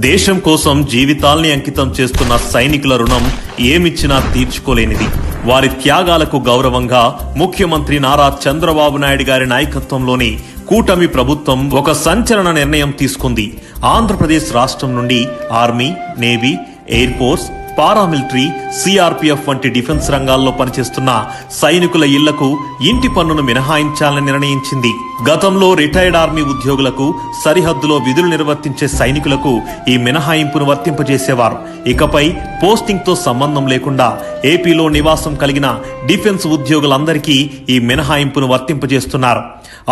దేశం కోసం జీవితాల్ని అంకితం చేస్తున్న సైనికుల రుణం ఏమిచ్చినా తీర్చుకోలేనిది. వారి త్యాగాలకు గౌరవంగా ముఖ్యమంత్రి నారా చంద్రబాబు నాయుడు గారి నాయకత్వంలోని కూటమి ప్రభుత్వం ఒక సంచలన నిర్ణయం తీసుకుంది. ఆంధ్రప్రదేశ్ రాష్ట్రం నుండి army, navy, air force, paramilitary, CRPF వంటి డిఫెన్స్ రంగాల్లో పనిచేస్తున్న సైనికుల ఇళ్లకు ఇంటి పన్నును మినహాయించాలని నిర్ణయించింది. గతంలో రిటైర్డ్ ఆర్మీ ఉద్యోగులకు, సరిహద్దులో విధులు నిర్వర్తించే సైనికులకు ఈ మినహాయింపును వర్తింపజేసేవారు. ఇకపై పోస్టింగ్ తో సంబంధం లేకుండా ఏపీలో నివాసం కలిగిన డిఫెన్స్ ఉద్యోగులందరికీ ఈ మినహాయింపును వర్తింపజేస్తున్నారు.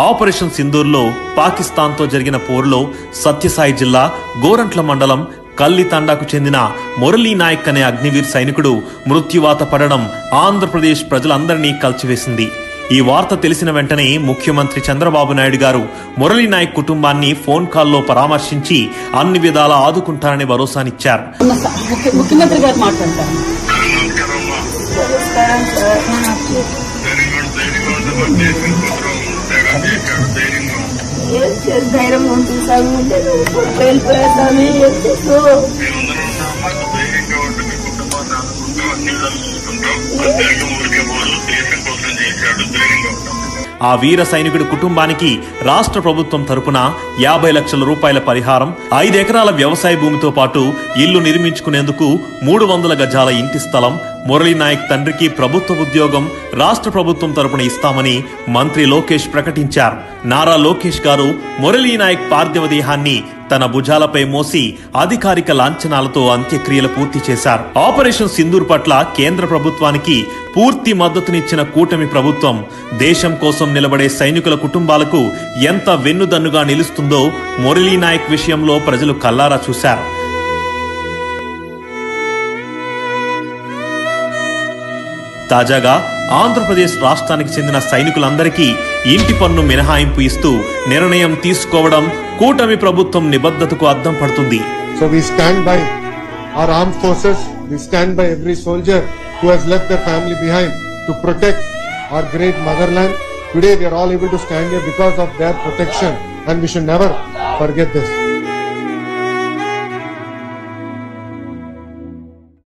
ఆపరేషన్ సింధూర్లో పాకిస్తాన్తో జరిగిన పోరులో సత్యసాయి జిల్లా గోరంట్ల మండలం కల్లితండాకు చెందిన మురళీ నాయక్ అనే అగ్నివీర్ సైనికుడు మృత్యువాత పడడం ఆంధ్రప్రదేశ్ ప్రజలందరినీ కలిచివేసింది. ఈ వార్త తెలిసిన వెంటనే ముఖ్యమంత్రి చంద్రబాబు నాయుడు గారు మురళీ నాయక్ కుటుంబాన్ని ఫోన్ కాల్లో పరామర్శించి అన్ని విధాలా ఆదుకుంటారని భరోసానిచ్చారు. ముఖ్యమంత్రి గారు మాట్లాడతారు. ధైర్యం ఉంటుంది సార్, వెళ్ళిపోయేస్తాను. ఆ వీర సైనికుడి కుటుంబానికి రాష్ట్ర ప్రభుత్వం తరపున 50 లక్షల రూపాయల పరిహారం, 5 ఎకరాల వ్యవసాయ భూమితో పాటు ఇల్లు నిర్మించుకునేందుకు 300 గజాల ఇంటి స్థలం, మురళీ నాయక్ తండ్రికి ప్రభుత్వ ఉద్యోగం రాష్ట్ర ప్రభుత్వం తరపున ఇస్తామని మంత్రి లోకేష్ ప్రకటించారు. నారా లోకేష్ గారు మురళీ నాయక్ పార్థివ దేహాన్ని తన భుజాలపై మోసి అధికారిక లాంఛనాలతో అంత్యక్రియలు పూర్తి చేశారు. ఆపరేషన్ సింధూర్ పట్ల కేంద్ర ప్రభుత్వానికి పూర్తి మద్దతునిచ్చిన కూటమి ప్రభుత్వం దేశం కోసం నిలబడే సైనికుల కుటుంబాలకు ఎంత వెన్నుదన్నుగా నిలుస్తుందో మురళీ నాయక్ విషయంలో ప్రజలు కల్లారా చూశారు. తాజాగా ఆంధ్రప్రదేశ్ రాష్ట్రానికి చెందిన సైనికులందరికీ ఇంటి పన్ను మినహాయింపు ఇస్తూ నిర్ణయం తీసుకోవడం కూటమి ప్రభుత్వం నిబద్ధతకు అద్దం పడుతుంది. So we stand by our armed forces, we stand by every soldier who has left their family behind to protect our great motherland. Today we are all able to stand here because of their protection, and we should never forget this.